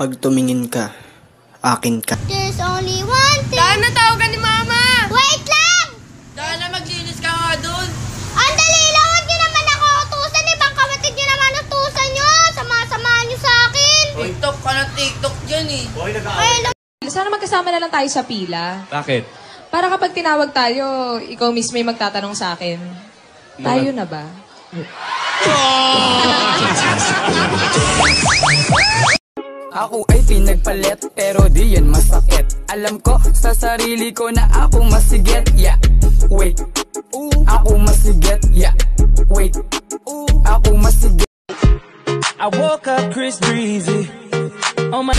Pag tumingin ka, akin ka. There's only one thing. Daan na tawagan ni Mama! Wait lang! Daan na, maglinis ka nga doon. Ang dali lang, huwag niyo naman ako utusan. Ibang kapatid niyo naman utusan niyo. Sama-samahan niyo sa akin. TikTok ka na TikTok dyan eh. Sana magkasama na lang tayo sa pila. Bakit? Para kapag tinawag tayo, ikaw mismo yung magtatanong sa akin. Tayo na ba? Ako ay pinagpalit pero di yan masakit. Alam ko sa sarili ko na ako masigit. Yeah, wait. Ako masigit. Yeah, wait. Ako masigit. I woke up Chris Breezy on my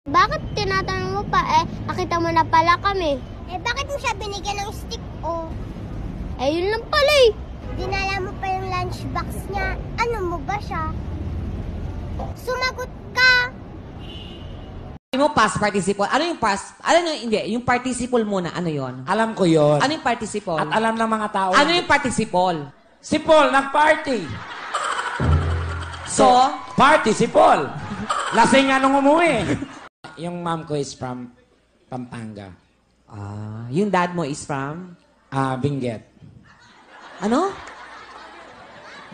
Bakit tinatanong mo pa nakita mo na pala kami? Bakit mo siya binigyan ng stick yun lang pala Dinala mo pa yung lunchbox niya. Ano mo ba siya? Sumagot ka! Mo past participle. Ano yung past? Ano yung hindi? Yung participle muna. Ano yon? Alam ko yon. Ano yung participle? At alam ng mga tao. Ano yung participle? Si Paul, nag-party. So? Party si Paul. Lasing nga nung umuwi. Yung mom ko is from Pampanga. Yung dad mo is from? Benguet. Ano?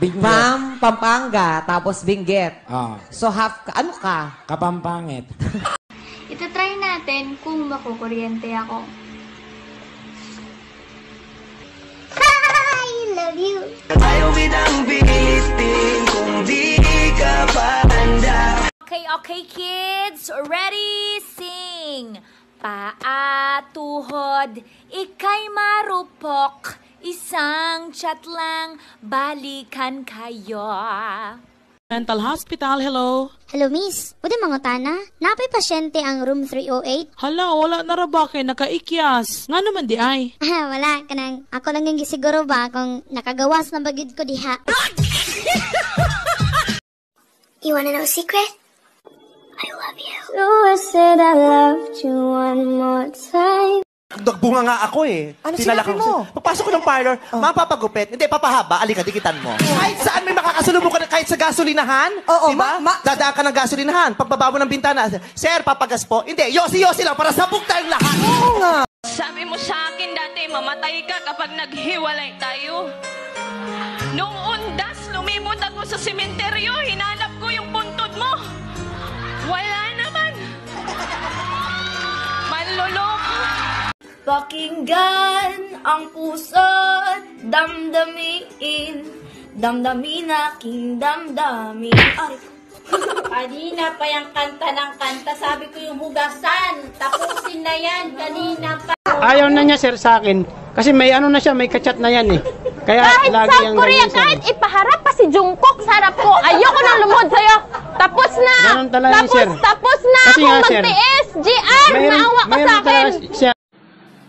Benguet. From Pampanga, tapos Benguet. So half, ano ka? Kapampangit. Itatry natin kung makukuryente ako. I love you! Tayo binang bitin kung di ka pa handa. Okay, kids. Ready? Sing! Paa, tuhod, ika'y marupok. Isang chat lang, balikan kayo. Mental Hospital, hello? Hello, miss. Pwede mangutana? Napay pasyente ang room 308? Hala, wala na ra ba kay nakaikyas? Nga naman di ay? Wala. Kanang ako lang yung siguro ba kung nakagawas na bagid ko diha. You wanna know a secret? I love you. So I said I loved you one more time. Nagbunga nga ako eh. Ano sinabi mo? Pagpasok ko ng parlor, mapapagupit, hindi, papahaba, alika, dikitan mo. Kahit saan may makakasalubong ka, kahit sa gasolinahan, diba? Dadaan ka ng gasolinahan, pagbaba mo ng bintana, Sir, papagas po. Hindi, yosi-yosi lang, para sabog tayong lahat. Oo nga. Sabi mo sa akin dati, mamatay ka kapag naghiwalay tayo. Nung undas, lumibot ako sa sementeryo, hinanap ko yung puntod mo. Wala naman. Manloloko. Pakinggan ang puso't damdamin. Damdamin aking damdamin. Kanina pa yung kanta ng kanta. Sabi ko yung hugasan. Tapusin na yan. Kanina pa. Ayaw na niya, sir, sa akin. Kasi may ano na siya, may kachat na yan eh. Kaya kahit lagi South yung Korea, kahit ipaharap pa si Jungkook sa harap ko, ayoko na lumod sa'yo. Tapos na! Ganun talaga yun, sir. Tapos na kasi akong nga, magtiis! GR! Naawa ka sa akin!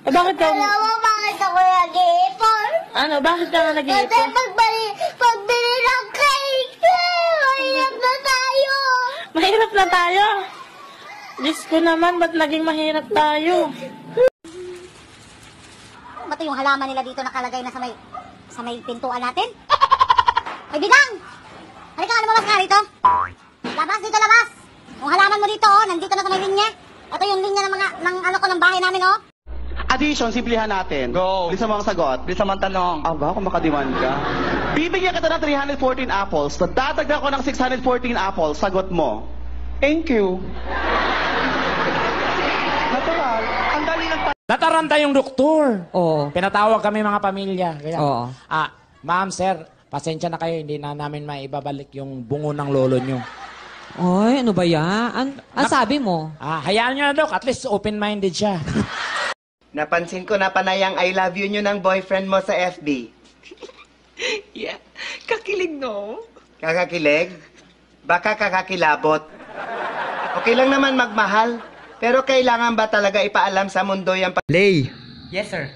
Bakit ka? Alam mo bakit ako nag-iipon? Ano? Bakit ka nag-iipon? Kasi pagbili ng cake, mahirap na tayo. Mahirap na tayo? Diyos ko naman, ba't naging mahirap tayo? Ba't yung halaman nila dito nakalagay na sa may pintuan natin? Ay, Bidang! Halika nga, lumabas ka rito. Labas dito, labas! Yung halaman mo dito, nandito na sa may linya. Ito yung linya ng bahay namin, Addition, simplihan natin. Go! Bisa mo ang sagot. Bisa mo ang tanong. Aba, kung makadiman ka. Bibigyan kita ng 314 apples. So, dadagdag ko ng 614 apples. Sagot mo. Thank you. Natural. Ang dali ng Nataranta yung doktor. Oo. Pinatawag kami mga pamilya. Kaya, Oo. ma'am, sir, pasensya na kayo. Hindi na namin maibabalik yung bungo ng lolo nyo. Ay, ano ba yan? Ang sabi mo? Hayaan nyo na, Dok. At least open-minded siya. Napansin ko na panayang I love you nyo ng boyfriend mo sa FB. Yeah. Kakilig, no? Kakakilig? Baka kakakilabot. Okay lang naman magmahal. Pero kailangan ba talaga ipaalam sa mundo yung Lay, Yes, sir.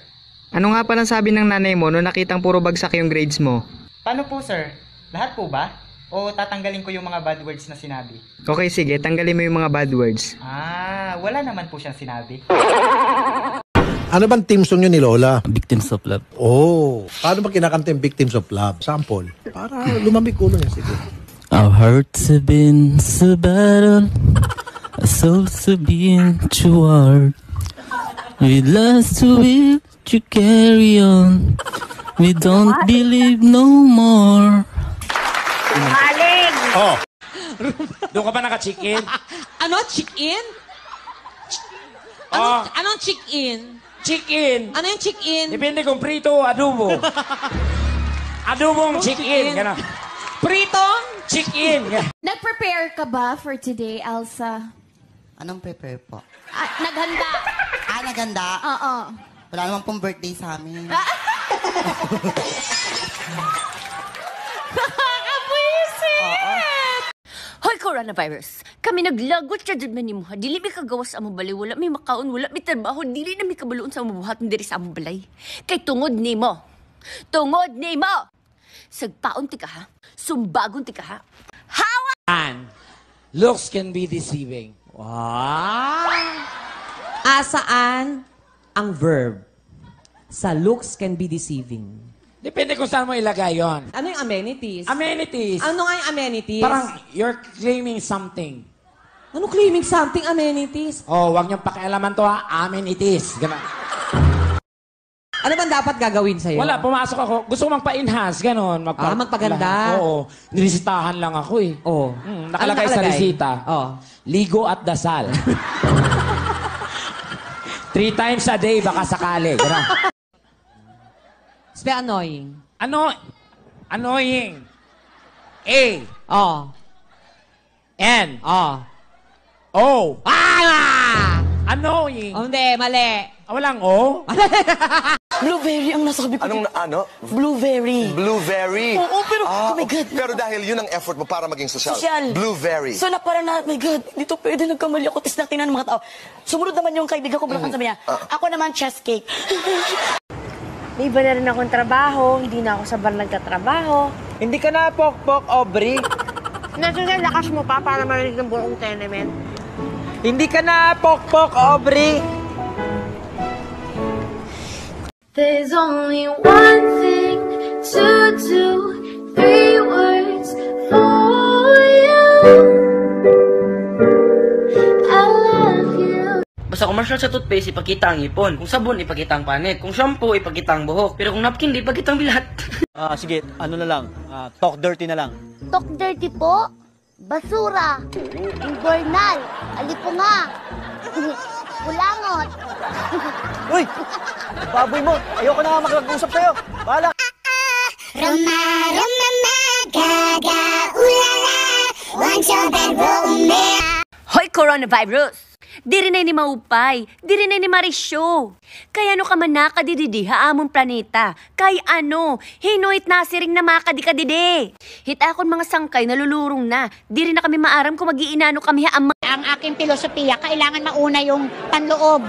ano nga palang sabi ng nanay mo nung nakitang puro bagsak yung grades mo? Paano po, sir? Lahat po ba? O tatanggalin ko yung mga bad words na sinabi? Okay, sige, tanggalin mo yung mga bad words. Wala naman po siyang sinabi. Ano bang team song yun ni Lola? Victims of Love. Oh, paano ba kinakanta yung Victims of Love? Sample. Para lumamig ulo niya, sige. Our hearts have been so battled, our souls have been too hard. We lost to it to carry on. We don't believe no more. Aling! Oh. Doon ka ba naka-chick-in? Ano? Chick-in? Oh. Anong chick-in? Chick-in. Ano yung chick-in? Depende kung prito o adobo. Adobong chick-in. Gano'n. Pritong? Chick-in. Nag-prepare ka ba for today, Elsa? Anong prepare po? Naghanda. Naganda? Oo. Wala naman pong birthday sa amin. Hoy, coronavirus! Kami naglagot siya dyan ni mo. Dili may kagawas sa balay. Wala may makaon, wala may trabaho. Dili na may kabaluon sa mabuhat. Dili sa among balay. Kay tungod ni mo. Tungod ni mo! Sagpaon ti ka ha? Sumbagon ti ka ha? Hawa! Looks can be deceiving. Wow! Saan ang verb? Sa looks can be deceiving. Depende kung saan mo ilagay yon. Ano yung amenities? Amenities. Ano nga yung amenities? Parang you're claiming something. Ano claiming something amenities? Oh, wag niyong pakialaman to ha. Amenities. Ganun. Ano bang dapat gagawin sa'yo? Wala, pumasok ako. Gusto ko magpa-enhance, gano'n. Magpaganda. Oo. Niresitahan lang ako eh. Oo. Nakalagay sa resita. Ligo at dasal. 3 times a day, baka sakali. Gano'n. Spell annoying. Annoying. A. N. O. Annoying. Hindi, mali. Walang O? Blueberry ang nasabi ko. Ano? Blueberry. Blueberry. Oo, pero, oh my God. Pero dahil yun ang effort mo para maging social. Blueberry. So na parang na, my God, dito pwede nagkamali ako. Tapos natingnan ng mga tao. Sumunod naman yung kaibigan ko, bulakan sabi niya, ako naman, chess cake. May iba na rin akong trabaho, hindi na ako sa bar nagtatrabaho. Hindi ka na pokpok, Aubrey. Nasaan lakas mo pa para marinig ng buong tenement? Hindi ka na pokpok, Aubrey. There's only one thing to do, 3 words for you. I love you. Basta commercial sa toothpaste, ipakita ang ipon. Kung sabon, ipakita ang panik. Kung shampoo, ipakita ang buhok. Pero kung napkin, di ipakita ang bilat. Sige, ano na lang, talk dirty na lang. Talk dirty po? Basura, imbornal, alipunga, kulangot. Uy! Baboy mo! Ayoko na nga makapag-usap sa'yo! Bahala! Roma, gaga, ulala, want your bedroom there. Hoy, coronavirus! Di rin ay ni maupay, di rin ay ni marisyo. Kaya ano ka man nakadididi, haamon planeta. Kay ano, hinuit nasiring na makadikadidi. Hita akong mga sangkay, nalulurong na. Di rin na kami maaram kung mag-iinano kami haamang. Ang aking filosofiya, kailangan mauna yung panloob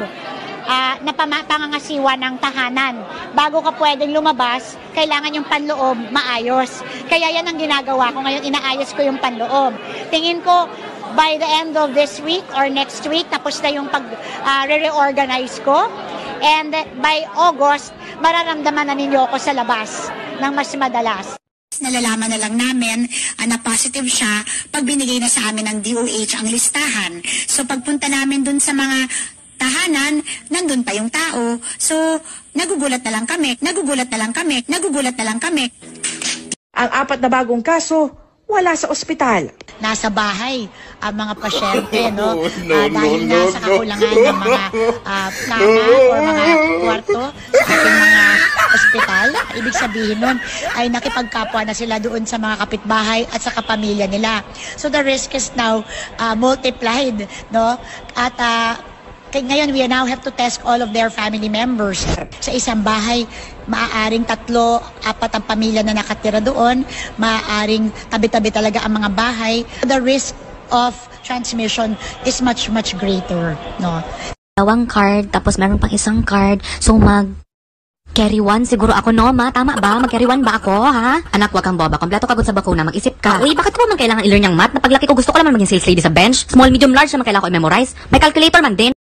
na pangangasiwa ng tahanan. Bago ka pwedeng lumabas, kailangan yung panloob maayos. Kaya yan ang ginagawa ko ngayon, inaayos ko yung panloob. Tingin ko, by the end of this week or next week, tapos na yung re-reorganize ko. And by August, mararamdaman na ninyo ako sa labas ng mas madalas. Nalalaman na lang namin na positive siya pag binigay na sa amin ng DOH ang listahan. So pagpunta namin dun sa mga tahanan, nandun pa yung tao. So nagugulat na lang kami. Ang 4 na bagong kaso, wala sa ospital. Nasa bahay ang mga pasyente, no? Dahil nasa kakulangan ng mga kama o mga kwarto sa ating mga ospital. Ibig sabihin nun ay nakipagkapwa na sila doon sa mga kapitbahay at sa kapamilya nila. So the risk is now multiplied, no? At ngayon, we now have to test all of their family members. Sa isang bahay, maaaring 3-4 ang pamilya na nakatira doon. Maaaring tabi-tabi talaga ang mga bahay. The risk of transmission is much greater, no? Dalawang card, tapos meron pang isang card. So, carry one siguro ako, no, ma? Tama ba? Mag-carry one ba ako, ha? Anak, wag kang boba. Kompleto kagod sa bakuna. Mag-isip ka. Uy, bakit mo man kailangan i-learn yung math? Na paglaki ko gusto ko naman maging sales lady sa bench. Small, medium, large naman kailangan ko i-memorize. May calculator man din.